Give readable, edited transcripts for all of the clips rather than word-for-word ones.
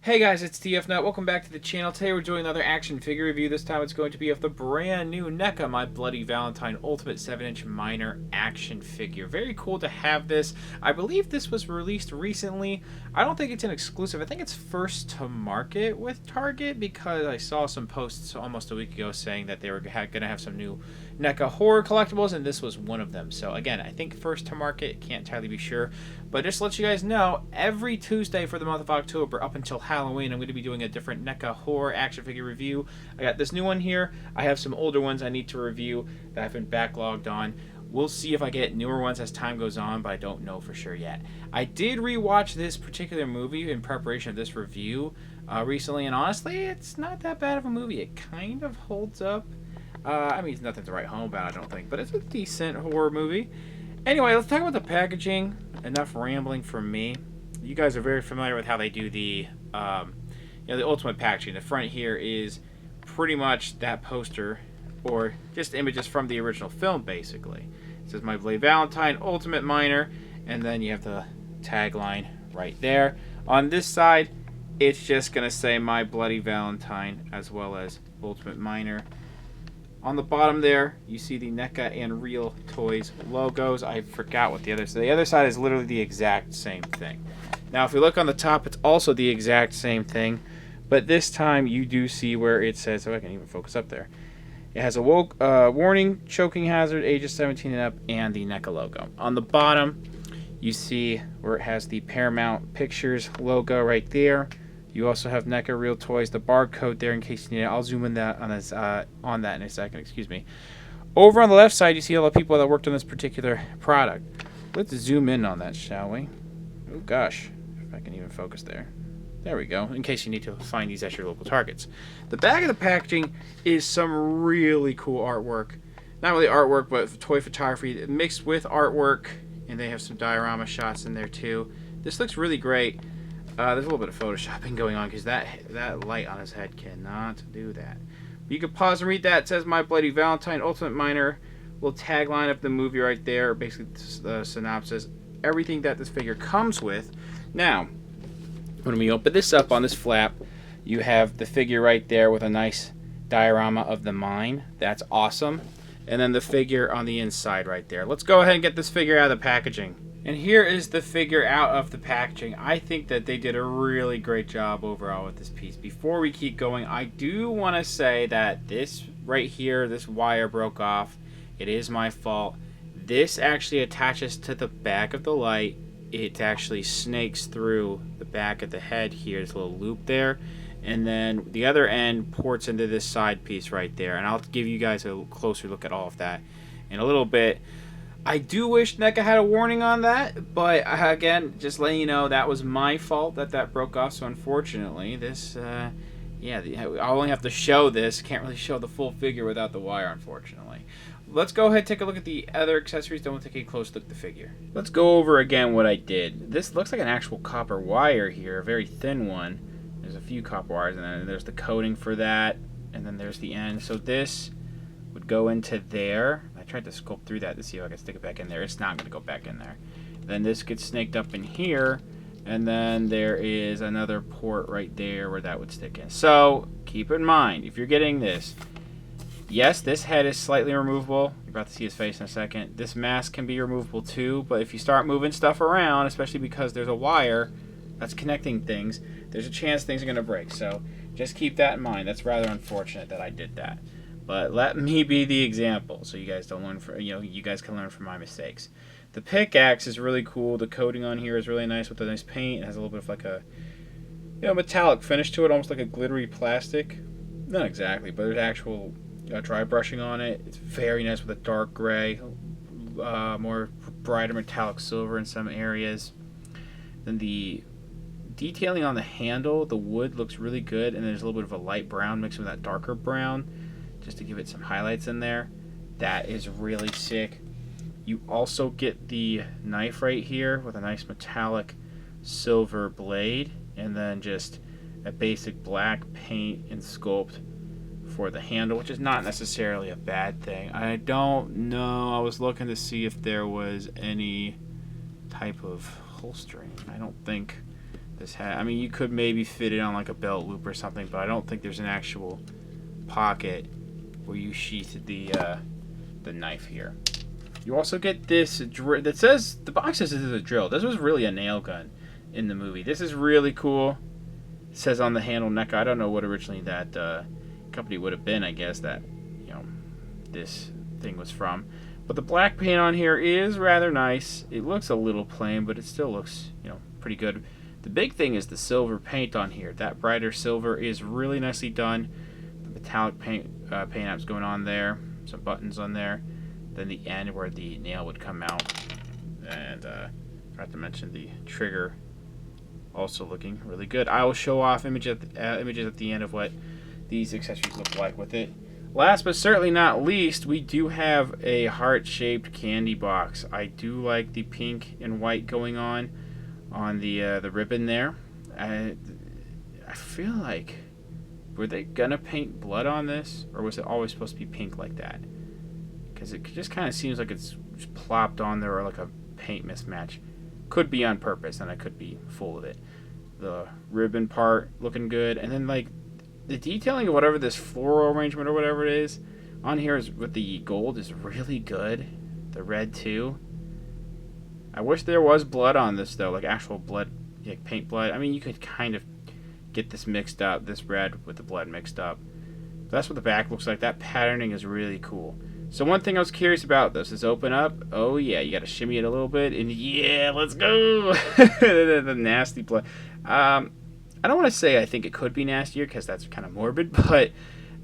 Hey guys, it's TFNut. Welcome back to the channel. Today we're doing another action figure review. This time it's going to be of the brand new NECA My Bloody Valentine Ultimate 7-inch minor action figure. Very cool to have this. I believe this was released recently. I don't think it's an exclusive. I think it's first to market with Target because I saw some posts almost a week ago saying that they were going to have some new NECA horror collectibles, and this was one of them. So again, I think first to market. Can't entirely be sure. But just to let you guys know, every Tuesday for the month of October up until Halloween, I'm going to be doing a different NECA horror action figure review. I got this new one here. I have some older ones I need to review that I've been backlogged on. We'll see if I get newer ones as time goes on, but I don't know for sure yet. I did rewatch this particular movie in preparation of this review recently, and honestly, it's not that bad of a movie. It kind of holds up. I mean, it's nothing to write home about, I don't think, but it's a decent horror movie. Anyway, let's talk about the packaging. Enough rambling from me. You guys are very familiar with how they do the ultimate packaging. The front here is pretty much that poster, or just images from the original film, basically. It says My Bloody Valentine, Ultimate Minor, and then you have the tagline right there. On this side, it's just going to say My Bloody Valentine, as well as Ultimate Minor. On the bottom there, you see the NECA and Real Toys logos. I forgot what the other side. The other side is literally the exact same thing. Now, if we look on the top, it's also the exact same thing, but this time you do see where it says, oh, I can even focus up there. It has a warning, choking hazard, ages 17 and up, and the NECA logo. On the bottom, you see where it has the Paramount Pictures logo right there. You also have NECA Real Toys, the barcode there in case you need it. I'll zoom in that on that in a second. Excuse me. Over on the left side, you see all the people that worked on this particular product. Let's zoom in on that, shall we? Oh gosh, if I can even focus there. There we go. In case you need to find these at your local Targets. The back of the packaging is some really cool artwork. Not really artwork, but toy photography mixed with artwork, and they have some diorama shots in there too. This looks really great. There's a little bit of photoshopping going on because that light on his head cannot do that. But you can pause and read that. It says My Bloody Valentine, Ultimate Minor. Little tagline of the movie right there. Basically, the synopsis. Everything that this figure comes with. Now, when we open this up on this flap, you have the figure right there with a nice diorama of the mine. That's awesome. And then the figure on the inside right there. Let's go ahead and get this figure out of the packaging. And here is the figure out of the packaging. I think that they did a really great job overall with this piece. Before we keep going, I do want to say that this right here, this wire broke off. It is my fault. This actually attaches to the back of the light. It actually snakes through the back of the head here. There's a little loop there. And then the other end ports into this side piece right there. And I'll give you guys a closer look at all of that in a little bit. I do wish NECA had a warning on that, but again, just letting you know, that was my fault that broke off. So unfortunately, this, I only have to show this. Can't really show the full figure without the wire, unfortunately. Let's go ahead and take a look at the other accessories. Then we'll take a close look at the figure. Let's go over again what I did. This looks like an actual copper wire here, a very thin one. There's a few copper wires, and then there's the coating for that, and then there's the end. So this would go into there. I tried to sculpt through that to see if I could stick it back in there. It's not going to go back in there. Then this gets snaked up in here, and then there is another port right there where that would stick in. So keep in mind, if you're getting this, yes, this head is slightly removable. You're about to see his face in a second. This mask can be removable too, but if you start moving stuff around, especially because there's a wire that's connecting things, there's a chance things are going to break. So just keep that in mind. That's rather unfortunate that I did that. But let me be the example, so you guys don't learn from, you guys can learn from my mistakes. The pickaxe is really cool. The coating on here is really nice with the nice paint. It has a little bit of like a, metallic finish to it, almost like a glittery plastic. Not exactly, but there's actual dry brushing on it. It's very nice with a dark gray, more brighter metallic silver in some areas. Then the detailing on the handle, the wood looks really good, and there's a little bit of a light brown mixed with that darker brown, just to give it some highlights in there. That is really sick. You also get the knife right here with a nice metallic silver blade, and then just a basic black paint and sculpt for the handle, which is not necessarily a bad thing. I don't know. I was looking to see if there was any type of holstering. I don't think this hat. I mean, you could maybe fit it on like a belt loop or something, but I don't think there's an actual pocket where you sheath the knife here. You also get this that says, the box says this is a drill. This was really a nail gun in the movie. This is really cool. It says on the handle NECA. I don't know what originally that company would have been. I guess that, you know, this thing was from. But the black paint on here is rather nice. It looks a little plain, but it still looks, you know, pretty good. The big thing is the silver paint on here. That brighter silver is really nicely done. The metallic paint apps going on there. Some buttons on there. Then the end where the nail would come out. And forgot to mention the trigger also looking really good. I will show off images at the end of what these accessories look like with it. Last but certainly not least, we do have a heart-shaped candy box. I do like the pink and white going on the ribbon there. I feel like, were they gonna paint blood on this, or was it always supposed to be pink like that? Because it just kind of seems like it's just plopped on there, or like a paint mismatch. Could be on purpose, and I could be full of it. The ribbon part looking good, and then like the detailing of whatever this floral arrangement or whatever it is on here is with the gold is really good. The red too. I wish there was blood on this though, like actual blood, like paint blood. I mean, you could kind of get this mixed up, this red with the blood mixed up. But that's what the back looks like. That patterning is really cool. So one thing I was curious about, this is open up. Oh yeah, you got to shimmy it a little bit, and yeah, let's go. The nasty blood. I don't want to say I think it could be nastier because that's kind of morbid, but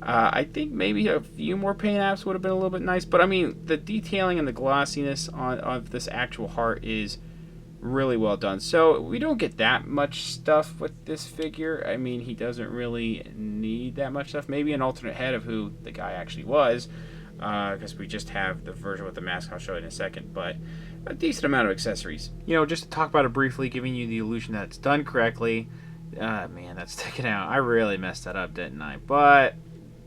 I think maybe a few more paint apps would have been a little bit nice. But I mean, the detailing and the glossiness of this actual heart is really well done. So we don't get that much stuff with this figure. I mean, he doesn't really need that much stuff. Maybe an alternate head of who the guy actually was, because we just have the version with the mask. I'll show you in a second, but a decent amount of accessories. You know, just to talk about it briefly, giving you the illusion that it's done correctly. Man, that's sticking out. I really messed that up, didn't I? But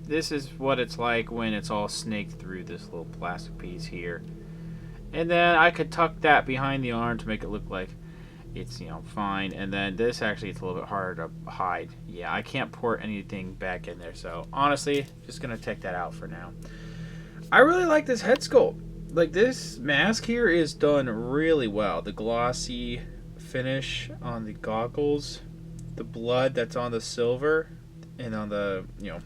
this is what it's like when it's all snaked through this little plastic piece here. And then I could tuck that behind the arm to make it look like it's, you know, fine. And then this actually, it's a little bit harder to hide. Yeah, I can't port anything back in there. So honestly, just going to take that out for now. I really like this head sculpt. Like, this mask here is done really well. The glossy finish on the goggles, the blood that's on the silver, and on the, you know,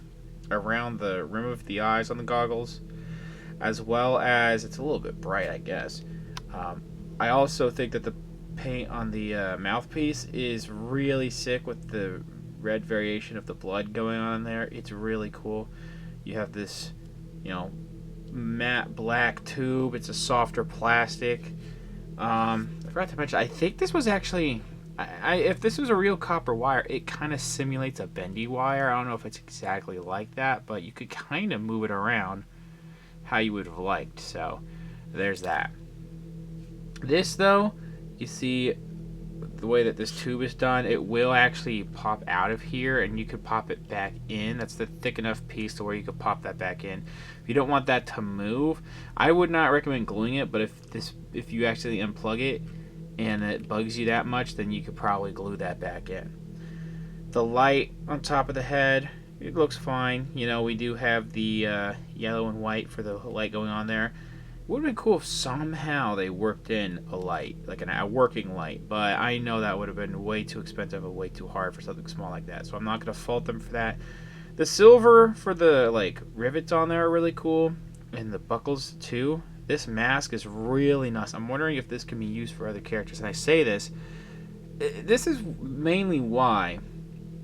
around the rim of the eyes on the goggles, as well as it's a little bit bright, I guess. I also think that the paint on the mouthpiece is really sick with the red variation of the blood going on there. It's really cool. You have this, you know, matte black tube. It's a softer plastic. I forgot to mention, I think this was actually, if this was a real copper wire, it kind of simulates a bendy wire. I don't know if it's exactly like that, but you could kind of move it around how you would have liked. So there's that. This though, you see the way that this tube is done, it will actually pop out of here, and you could pop it back in. That's the thick enough piece to where you could pop that back in. If you don't want that to move, I would not recommend gluing it, but if you actually unplug it and it bugs you that much, then you could probably glue that back in. The light on top of the head, it looks fine. You know, we do have the yellow and white for the light going on there. It would have been cool if somehow they worked in a light, like a working light, but I know that would have been way too expensive and way too hard for something small like that, so I'm not going to fault them for that. The silver for the like rivets on there are really cool, and the buckles too. This mask is really nice. I'm wondering if this can be used for other characters, and I say this is mainly why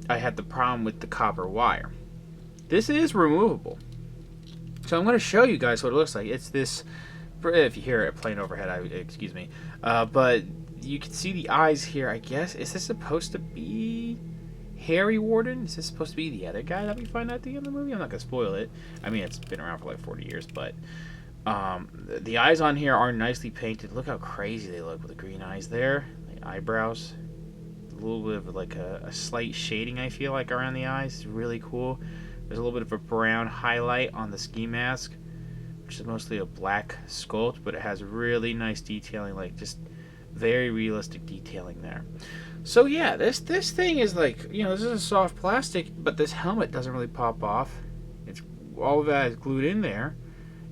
I had the problem with the copper wire. This is removable, so I'm going to show you guys what it looks like. It's this, if you hear it playing overhead, excuse me, but you can see the eyes here. I guess, is this supposed to be Harry Warden? Is this supposed to be the other guy that we find out at the end of the movie? I'm not going to spoil it. I mean, it's been around for like 40 years, but the eyes on here are nicely painted. Look how crazy they look with the green eyes there. The eyebrows, a little bit of like a slight shading, I feel like, around the eyes. It's really cool. There's a little bit of a brown highlight on the ski mask, which is mostly a black sculpt, but it has really nice detailing, like just very realistic detailing there. So yeah, this thing is like, this is a soft plastic, but this helmet doesn't really pop off. It's all of that is glued in there,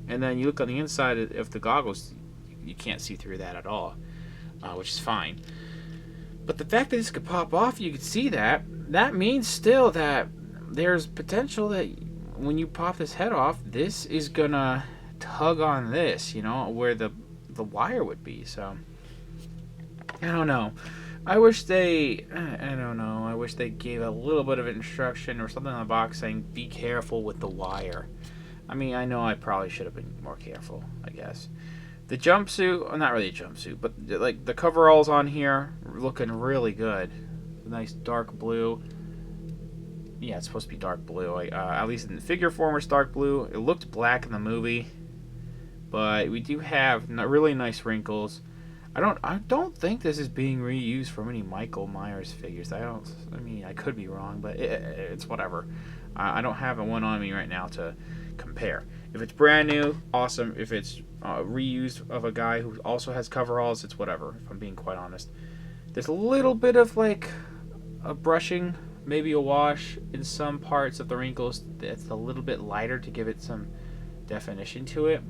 and then you look on the inside of the goggles, you can't see through that at all, which is fine. But the fact that this could pop off, you could see that means still that there's potential that when you pop this head off, this is gonna tug on this, where the wire would be. So I don't know. I wish they gave a little bit of instruction or something on the box saying be careful with the wire. I mean, I know I probably should have been more careful, I guess. The jumpsuit, well, not really a jumpsuit, but like the coveralls on here looking really good. Nice dark blue. Yeah, it's supposed to be dark blue. At least in the figure form, it's dark blue. It looked black in the movie, but we do have really nice wrinkles. I don't think this is being reused from any Michael Myers figures. I mean, I could be wrong, but it's whatever. I don't have one on me right now to compare. If it's brand new, awesome. If it's reused of a guy who also has coveralls, it's whatever, if I'm being quite honest. There's a little bit of like a brushing, maybe a wash in some parts of the wrinkles. It's a little bit lighter to give it some definition to it.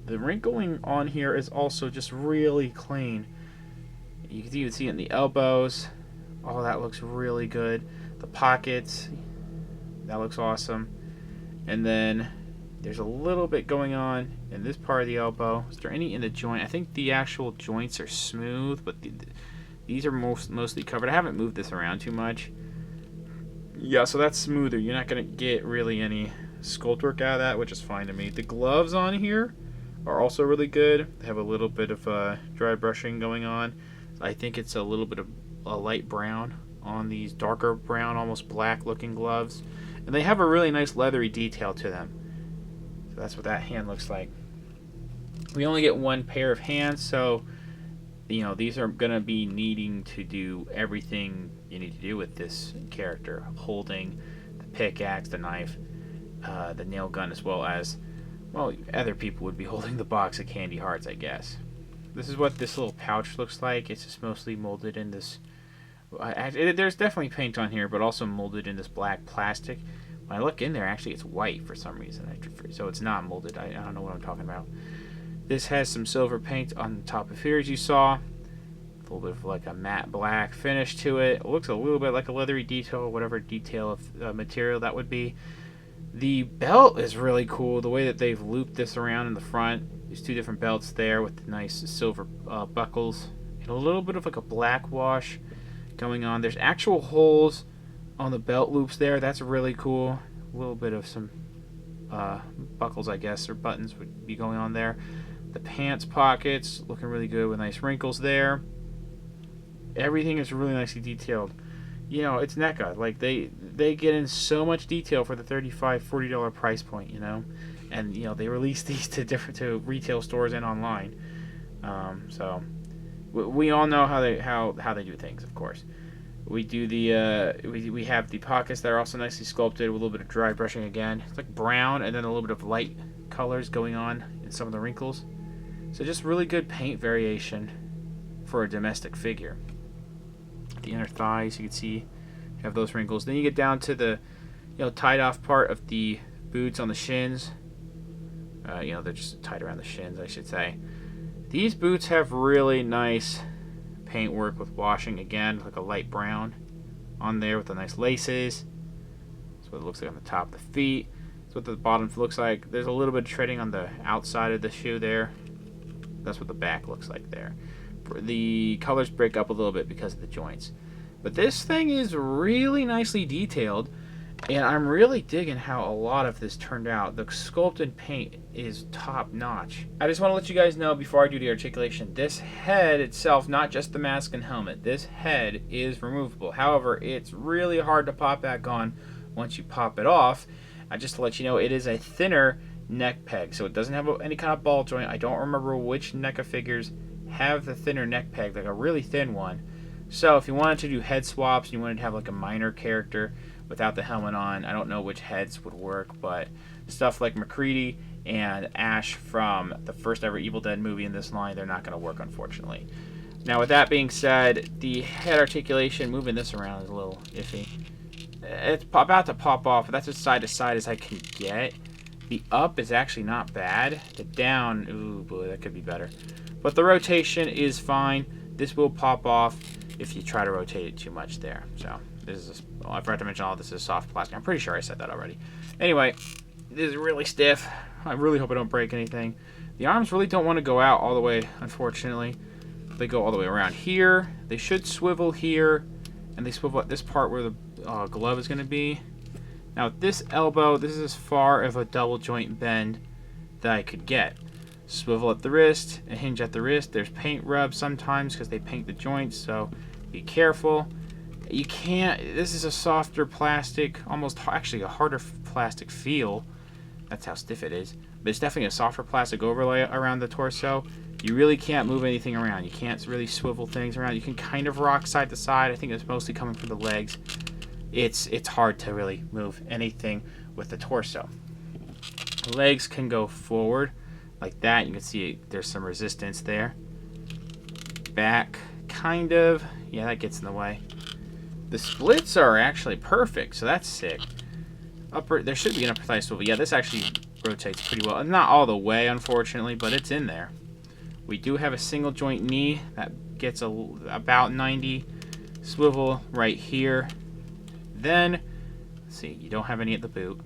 The wrinkling on here is also just really clean. You can even see it in the elbows. Oh, that looks really good. The pockets, that looks awesome. And then there's a little bit going on in this part of the elbow. Is there any in the joint? I think the actual joints are smooth, but these are mostly covered. I haven't moved this around too much. Yeah, so that's smoother. You're not going to get really any sculpt work out of that, which is fine to me. The gloves on here are also really good. They have a little bit of dry brushing going on. I think it's a little bit of a light brown on these darker brown, almost black looking gloves. And they have a really nice leathery detail to them. So that's what that hand looks like. We only get one pair of hands, so these are going to be needing to do everything you need to do with this character. Holding the pickaxe, the knife, the nail gun, as well as, well, other people would be holding the box of candy hearts, I guess. This is what this little pouch looks like. It's just mostly molded in this... there's definitely paint on here, but also molded in this black plastic. When I look in there, actually it's white for some reason. So it's not molded. I don't know what I'm talking about. This has some silver paint on the top of here, as you saw. A little bit of like a matte black finish to it. It looks a little bit like a leathery detail, whatever detail of material that would be. The belt is really cool. The way that they've looped this around in the front. There's two different belts there with the nice silver buckles. And a little bit of like a black wash going on. There's actual holes on the belt loops there. That's really cool. A little bit of some buckles, I guess, or buttons would be going on there. The pants pockets looking really good with nice wrinkles there. Everything is really nicely detailed. It's NECA. Like they get in so much detail for the $35, $40 price point. And they release these to retail stores and online. So we all know how they do things, of course. We do we have the pockets that are also nicely sculpted with a little bit of dry brushing again. It's like brown and then a little bit of light colors going on in some of the wrinkles. So just really good paint variation for a domestic figure. The inner thighs, you can see, have those wrinkles. Then you get down to the tied off part of the boots on the shins. They're just tied around the shins, I should say. These boots have really nice paint work with washing again, like a light brown on there with the nice laces. That's what it looks like on the top of the feet. That's what the bottom looks like. There's a little bit of treading on the outside of the shoe there. That's what the back looks like there. The colors break up a little bit because of the joints. But this thing is really nicely detailed, and I'm really digging how a lot of this turned out. The sculpt and paint is top notch. I just want to let you guys know before I do the articulation, this head itself, not just the mask and helmet, this head is removable. However, it's really hard to pop back on once you pop it off. Just to let you know, it is a thinner neck peg, so it doesn't have any kind of ball joint. I don't remember which NECA figures have the thinner neck peg, like a really thin one. So if you wanted to do head swaps, you wanted to have like a minor character without the helmet on, I don't know which heads would work, but stuff like McCready and Ash from the first ever Evil Dead movie in this line, they're not going to work, unfortunately. Now, with that being said, the head articulation, moving this around is a little iffy. It's about to pop off, but that's as side to side as I can get. The up is actually not bad. The down, ooh boy, that could be better. But the rotation is fine. This will pop off if you try to rotate it too much there. So, this is, I forgot to mention all this is soft plastic. I'm pretty sure I said that already. Anyway, this is really stiff. I really hope I don't break anything. The arms really don't want to go out all the way, unfortunately. They go all the way around here. They should swivel here, and they swivel at this part where the glove is going to be. Now, with this elbow, this is as far of a double joint bend that I could get. Swivel at the wrist, a hinge at the wrist. There's paint rub sometimes because they paint the joints, so be careful. You can't, this is a softer plastic, almost actually a harder plastic feel. That's how stiff it is. But it's definitely a softer plastic overlay around the torso. You really can't move anything around. You can't really swivel things around. You can kind of rock side to side. I think it's mostly coming from the legs. It's hard to really move anything with the torso. Legs can go forward like that. You can see there's some resistance there. Back, kind of. Yeah, that gets in the way. The splits are actually perfect, so that's sick. Upper, there should be an upper thigh swivel. Yeah, this actually rotates pretty well. Not all the way, unfortunately, but it's in there. We do have a single joint knee that gets about 90. Swivel right here. Then, let's see, you don't have any at the boot,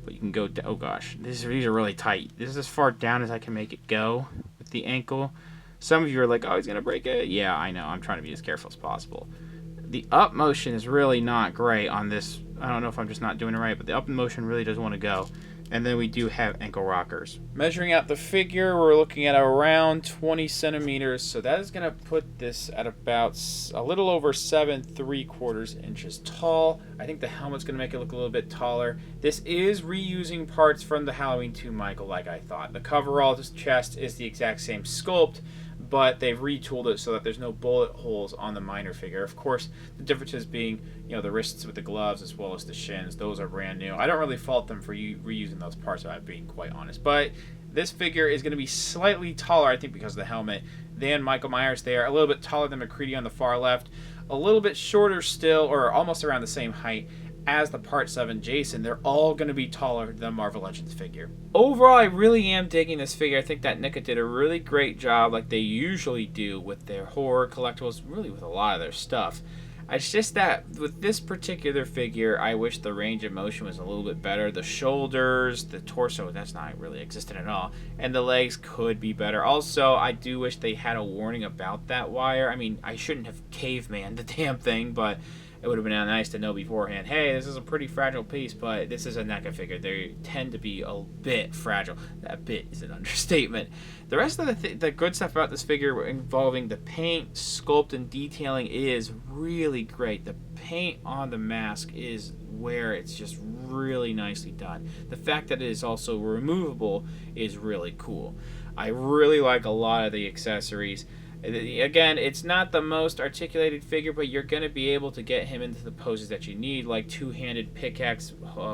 but you can go, oh gosh, these are really tight. This is as far down as I can make it go with the ankle. Some of you are like, oh, he's going to break it. Yeah, I know. I'm trying to be as careful as possible. The up motion is really not great on this. I don't know if I'm just not doing it right, but the up motion really does want to go. And then we do have ankle rockers. Measuring out the figure, we're looking at around 20 centimeters. So that is going to put this at about a little over 7 3/4 inches tall. I think the helmet's going to make it look a little bit taller. This is reusing parts from the Halloween 2 Michael, like I thought. The coverall, this chest is the exact same sculpt, but they've retooled it so that there's no bullet holes on the minor figure. Of course, the differences being, you know, the wrists with the gloves as well as the shins. Those are brand new. I don't really fault them for reusing those parts, if I'm being quite honest. But this figure is going to be slightly taller, I think, because of the helmet, than Michael Myers there. A little bit taller than McCready on the far left. A little bit shorter still, or almost around the same height as the Part 7 Jason. They're all going to be taller than Marvel Legends figure. Overall, I really am digging this figure. I think that NECA did a really great job, like they usually do with their horror collectibles, really with a lot of their stuff. It's just that with this particular figure, I wish the range of motion was a little bit better. The shoulders, the torso, that's not really existent at all. And the legs could be better. Also, I do wish they had a warning about that wire. I mean, I shouldn't have caveman the damn thing, but it would have been nice to know beforehand, hey, this is a pretty fragile piece, but this is a NECA figure. They tend to be a bit fragile. That bit is an understatement. The rest of the good stuff about this figure involving the paint, sculpt, and detailing is really great. The paint on the mask is where it's just really nicely done. The fact that it is also removable is really cool. I really like a lot of the accessories. Again, it's not the most articulated figure, but you're going to be able to get him into the poses that you need, like two-handed pickaxe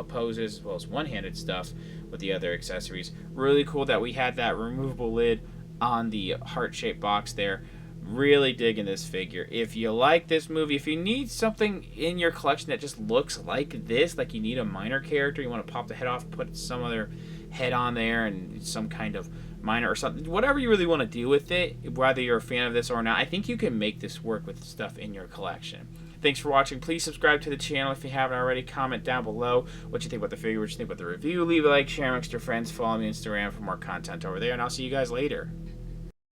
poses, as well as one-handed stuff with the other accessories. Really cool that we had that removable lid on the heart-shaped box there. Really digging this figure. If you like this movie, if you need something in your collection that just looks like this, like you need a minor character, you want to pop the head off, put some other head on there, and some kind of minor or something, whatever you really want to do with it, whether you're a fan of this or not, I think you can make this work with stuff in your collection. Thanks for watching. Please subscribe to the channel if you haven't already. Comment down below what you think about the figure, what you think about the review. Leave a like, share amongst your friends. Follow me on Instagram for more content over there, and I'll see you guys later.